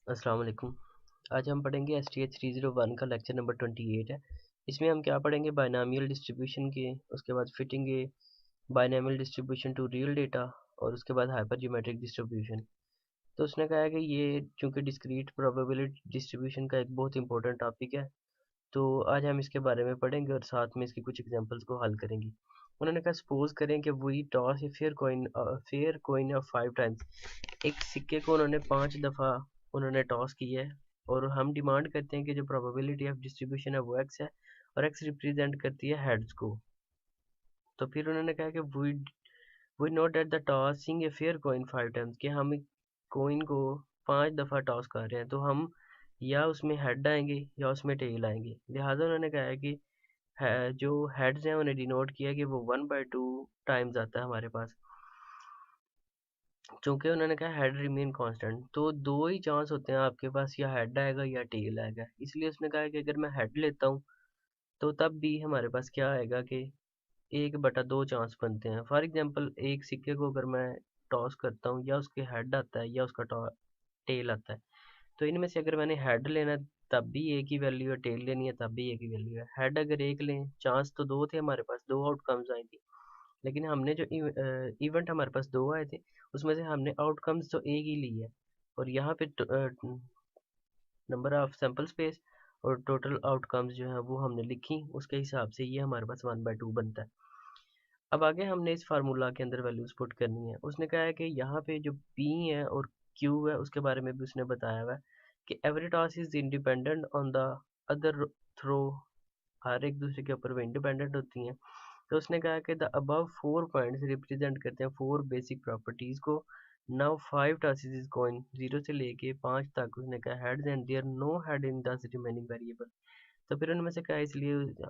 अस्सलाम वालेकुम। आज हम पढ़ेंगे STH 301 का लेक्चर नंबर 28 है। इसमें हम क्या पढ़ेंगे, बायनॉमियल डिस्ट्रीब्यूशन के, उसके बाद fitting binomial distribution to real data, और उसके बाद हाइपर ज्योमेट्रिक डिस्ट्रीब्यूशन। तो उसने कहा है कि ये चूंकि डिस्क्रीट प्रोबेबिलिटी डिस्ट्रीब्यूशन का एक बहुत इंपॉर्टेंट टॉपिक है, तो आज हम इसके बारे में पढ़ेंगे और साथ में इसकी कुछ एग्जांपल्स को हल करेंगे। उन्होंने कहा सपोज करें कि we toss a fair coin of 5 times. एक सिक्के को उन्होंने 5 दफ़ा उन्होंने टॉस किया है, और हम डिमांड करते हैं कि जो प्रोबेबिलिटी ऑफ डिस्ट्रीब्यूशन है वो एक्स है, और एक्स रिप्रेजेंट करती है हेड्स को। तो फिर उन्होंने कहा कि we note that the tossing a fair coin 5 times, कि हम कॉइन को 5 दफ़ा टॉस कर रहे हैं, तो हम या उसमें हेड आएंगे या उसमें टेल आएंगे। लिहाजा उन्होंने कहा है कि जो हेड्स हैं उन्हें डिनोट किया कि वो 1/2 टाइम्स आता है हमारे पास। चूंकि उन्होंने कहा हेड रिमेन कांस्टेंट, तो दो ही चांस होते हैं आपके पास, या हेड आएगा या टेल आएगा। इसलिए उसने कहा कि अगर मैं हेड लेता हूँ तो तब भी हमारे पास क्या आएगा कि 1/2 चांस बनते हैं। फॉर एग्जांपल, एक सिक्के को अगर मैं टॉस करता हूँ, या उसके हेड आता है या उसका टेल आता है, तो इनमें से अगर मैंने हेड लेना है तब भी एक ही वैल्यू है, टेल लेनी है तब भी एक ही वैल्यू है। हेड अगर एक लें, चांस तो दो थे हमारे पास, दो आउटकम्स आई थी, लेकिन हमने जो इवेंट हमारे पास दो आए थे, उसमें से हमने आउटकम्स तो एक ही ली है, और यहाँ पे नंबर ऑफ सैम्पल स्पेस और टोटल आउटकम्स जो है वो हमने लिखी, उसके हिसाब से ये हमारे पास 1/2 बनता है। अब आगे हमने इस फार्मूला के अंदर वैल्यूज पुट करनी है। उसने कहा है कि यहाँ पे जो P है और Q है उसके बारे में भी उसने बताया हुआ है कि every task is independent on the other throw, हर एक दूसरे के ऊपर वो इंडिपेंडेंट होती हैं। तो उसने कहा कि द अबव 4 पॉइंट्स रिप्रेजेंट करते हैं 4 बेसिक प्रॉपर्टीज को। नाउ 5 टास्क इज गोइंग 0 से लेके 5 तक। उसने कहा heads and there no head in the remaining variable. तो फिर उनमें से कहा इसलिए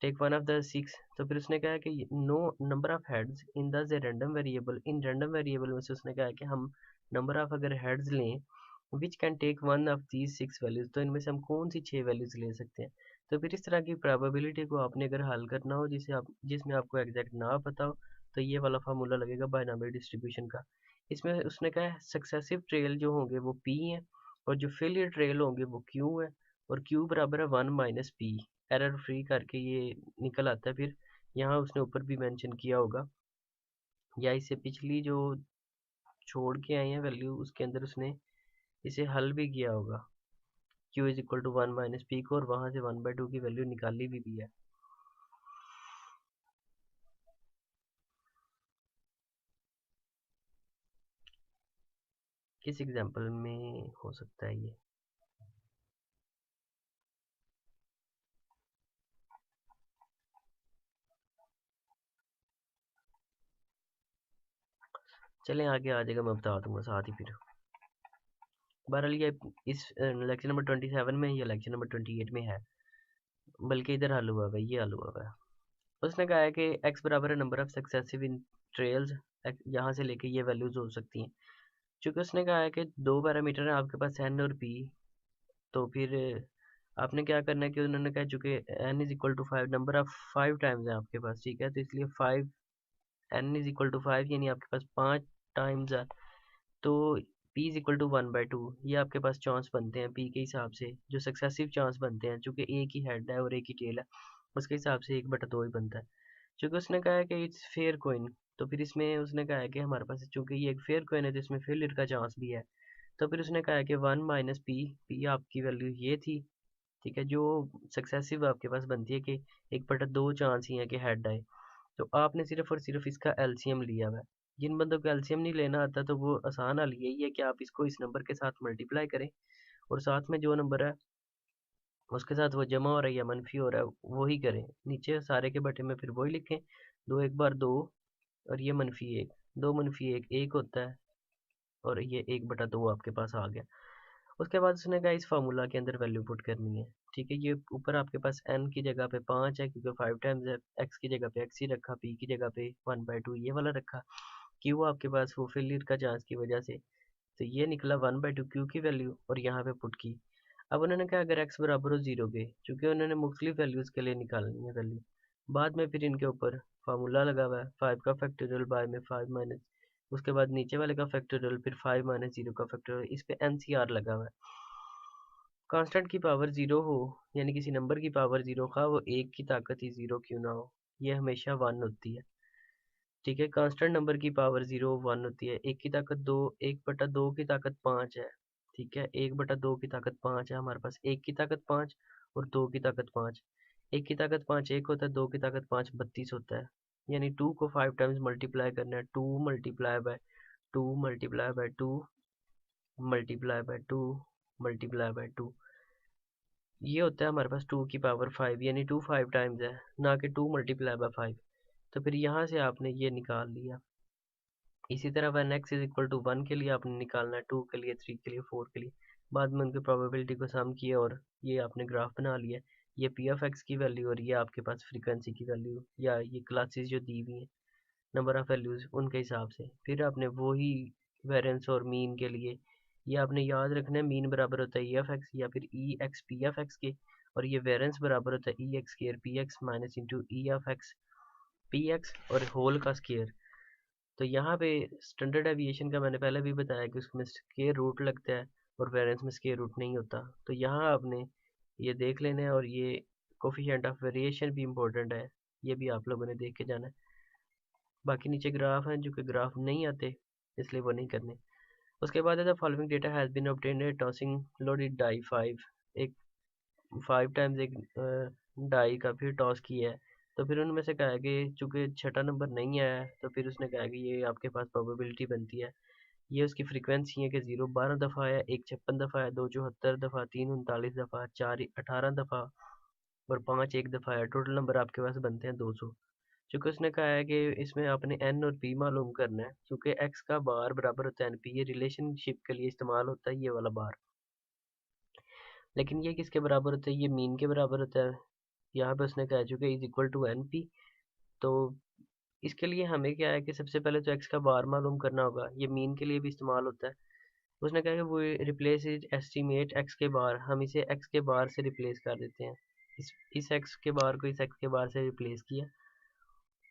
टेक वन ऑफ द 6। तो फिर उसने कहा कि no number of heads in the random variable, in random variable में से उसने कहा कि हम नंबर ऑफ अगर हेड्स लें which can take one of these 6 values, तो इनमें से हम कौन सी 6 वैल्यूज ले सकते हैं। तो फिर इस तरह की प्रोबेबिलिटी को आपने अगर हल करना हो जिसमें आपको एग्जैक्ट ना पता हो, तो ये वाला फार्मूला लगेगा बायनॉमियल डिस्ट्रीब्यूशन का। इसमें उसने कहा है सक्सेसिव ट्रेल जो होंगे वो P है, और जो फेलियर ट्रेल होंगे वो Q है, और Q बराबर है 1 - P। एरर फ्री करके ये निकल आता है। फिर यहाँ उसने ऊपर भी मेंशन किया होगा, या इससे पिछली जो छोड़ के आए हैं वैल्यू उसके अंदर उसने इसे हल भी किया होगा, Q is equal to 1 - P को, और वहां से 1/2 की वैल्यू निकाली भी है। किस एग्जाम्पल में हो सकता है ये? चलें आगे आ जाएगा, मैं बता दूंगा साथ ही। फिर बहरहाल ये इस लेक्चर नंबर 27 में या लेक्चर नंबर 28 में है, बल्कि इधर हल हुआ है, ये हल हुआ है। उसने कहा है कि x बराबर है number of successive in trails, यहाँ से लेके ये वैल्यूज हो सकती हैं। चूंकि उसने कहा है कि दो पैरामीटर है आपके पास n और p, तो फिर आपने क्या करना है कि उन्होंने कहा चूंकि n is equal to 5, number of 5 times है आपके पास, ठीक है, तो इसलिए 5 n इज इक्वल टू 5 यानी आपके पास 5 टाइम्स है। तो p इज इक्वल टू 1/2, ये आपके पास चांस बनते हैं p के हिसाब से, जो सक्सेसिव चांस बनते हैं, चूंकि एक ही हेड है और एक ही टेल है, उसके हिसाब से 1/2 ही बनता है। चूंकि उसने कहा है कि इट्स फेयर कोइन, तो फिर इसमें उसने कहा है कि हमारे पास चूंकि ये एक फेयर कोइन है तो इसमें फेलियर का चांस भी है। तो फिर उसने कहा है कि 1 - p आपकी वैल्यू ये थी, ठीक है, जो सक्सेसिव आपके पास बनती है कि 1/2 चांस ही है कि हेड आए। तो आपने सिर्फ और सिर्फ इसका एलसीएम लिया हुआ है। जिन बंदों को एलसीएम नहीं लेना आता तो वो आसान हल यही है कि आप इसको इस नंबर के साथ मल्टीप्लाई करें, और साथ में जो नंबर है उसके साथ वो जमा हो रहा है या मनफी हो रहा है वही करें, नीचे सारे के बटे में फिर वही लिखें। दो एक बार दो, और ये -1, 2 - 1 होता है, और ये 1/2 आपके पास आ गया। उसके बाद उसने कहा इस फार्मूला के अंदर वैल्यू पुट करनी है, ठीक है। ये ऊपर आपके पास n की जगह पे 5 है क्योंकि 5 टाइम्स है, x की जगह पे x ही रखा, p की जगह पे 1/2 ये वाला रखा, q आपके पास वो फेलियर का चांस की वजह से, तो ये निकला 1/2 q की वैल्यू, और यहाँ पे पुट की। अब उन्होंने कहा अगर x बराबर हो 0 के, चूंकि उन्होंने मुख्तलिफ वैल्यूज के लिए निकालनी है वैल्यू, बाद में फिर इनके ऊपर फार्मूला लगा हुआ है 5 का फैक्टोरियल बाय में 5 उसके बाद नीचे वाले का फैक्टोरियल, फिर 5 माइनस 0 का फैक्टोरियल, इस पे NCR लगा हुआ है। कांस्टेंट की पावर 0 हो, यानी किसी नंबर की पावर 0 का, वो एक की ताकत ही 0 क्यों ना हो, ये हमेशा 1 होती है। ठीक है, कांस्टेंट नंबर की पावर 0 1 होती है। एक की ताकत 2, 1/2 की ताकत 5 है। ठीक है, 1/2 की ताकत 5 है हमारे पास, एक की ताकत 5 और 2 की ताकत 5। एक की ताकत 5 1 होता है, 2 की ताकत 5 32 होता है। यानी 2 को 5 टाइम्स मल्टीप्लाई करना है, 2 multiply by 2 multiply by 2 multiply by 2 multiply by 2, ये होता है हमारे पास 2 की पावर 5, यानी 2 5 टाइम्स है, ना कि 2 मल्टीप्लाई बाय 5। तो फिर यहाँ से आपने ये निकाल लिया। इसी तरह one X is equal to 1 के लिए आपने निकालना है, 2 के लिए, 3 के लिए, 4 के लिए। बाद में उनकी प्रोबेबिलिटी को सम किया और ये आपने ग्राफ बना लिया। ये पी ऑफ एक्स की वैल्यू और ये आपके पास फ्रीक्वेंसी की वैल्यू, या ये क्लासेस जो दी हुई हैं नंबर ऑफ वैल्यूज़ उनके हिसाब से। फिर आपने वही वेरिएंस और मीन के लिए, ये आपने याद रखना है, मीन बराबर होता है ई एफ एक्स या फिर E X P F X के, और ये वेरिएंस बराबर होता है E X square P X minus into E F X P X और होल का स्केयर। तो यहाँ पे स्टैंडर्ड एविएशन का मैंने पहले भी बताया कि उसमें स्केयर रूट लगता है और वेरिएंस में स्केयर रूट नहीं होता। तो यहाँ आपने ये देख लेना है, और ये कोफिशिएंट ऑफ वेरिएशन भी इम्पोर्टेंट है, ये भी आप लोगों ने देख के जाना है। बाकी नीचे ग्राफ हैं जो कि ग्राफ नहीं आते, इसलिए वो नहीं करने। उसके बाद है the following data has been obtained tossing loaded die 5, एक 5 टाइम्स एक डाई का फिर टॉस किया है। तो फिर उनमें से कहा है कि चूंकि छठा नंबर नहीं आया है, तो फिर उसने कहा कि ये आपके पास प्रोबेबिलिटी बनती है। ये उसकी फ्रीक्वेंसी है कि 0 12 दफ़ा है, 1 56 दफ़ा है, 2 74 दफ़ा, 3 39 दफ़ा, 4 18 दफ़ा और 5 1 दफ़ा है। टोटल नंबर आपके पास बनते हैं 200। चूंकि उसने कहा है कि इसमें आपने एन और पी मालूम करना है, चूंकि एक्स का बार बराबर होता है एन पी, ये रिलेशनशिप के लिए इस्तेमाल होता है ये वाला बार। लेकिन ये किसके बराबर होता है, ये मीन के बराबर होता है। यहाँ पे उसने कहा चूंकि is equal to N P. तो इसके लिए हमें क्या है कि सबसे पहले तो एक्स का बार मालूम करना होगा, ये मीन के लिए भी इस्तेमाल होता है। उसने कहा कि वो रिप्लेस इज एस्टीमेट एक्स के बार, हम इसे एक्स के बार से रिप्लेस कर देते हैं। इस एक्स के बार को इस एक्स के बार से रिप्लेस किया,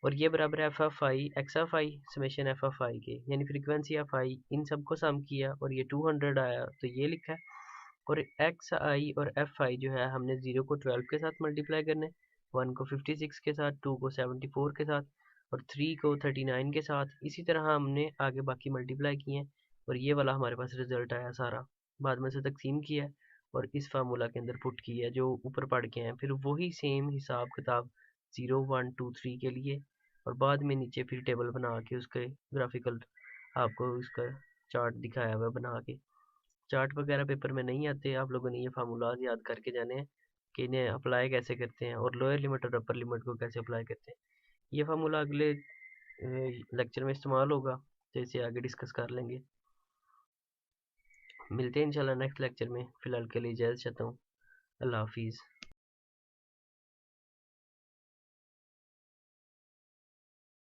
और ये बराबर है F of I X of I summation F of I के, यानी फ्रीक्वेंसी ऑफ आई, इन सबको सम किया और ये 200 आया, तो ये लिखा है। और एक्स आई और एफ आई जो है, हमने 0 को 12 के साथ मल्टीप्लाई करना है, 1 को 56 के साथ, 2 को 74 के साथ और 3 को 39 के साथ। इसी तरह हमने आगे बाकी मल्टीप्लाई किए हैं, और ये वाला हमारे पास रिजल्ट आया सारा। बाद में से तकसीम किया है और इस फार्मूला के अंदर पुट किया है जो ऊपर पढ़ के हैं। फिर वही सेम हिसाब किताब 0 1 2 3 के लिए, और बाद में नीचे फिर टेबल बना के उसके ग्राफिकल आपको उसका चार्ट दिखाया हुआ बना के। चार्ट वगैरह पेपर में नहीं आते, आप लोगों ने ये फार्मूलाज याद करके जाने हैं कि इन्हें अप्लाई कैसे करते हैं और लोअर लिमिट और अपर लिमिट को कैसे अप्लाई करते हैं। ये फार्मूला अगले लेक्चर में इस्तेमाल होगा, तो इसे आगे डिस्कस कर लेंगे। मिलते हैं इंशाल्लाह नेक्स्ट लेक्चर में। फ़िलहाल के लिए इजाज़त चाहता हूँ। अल्लाह हाफिज़।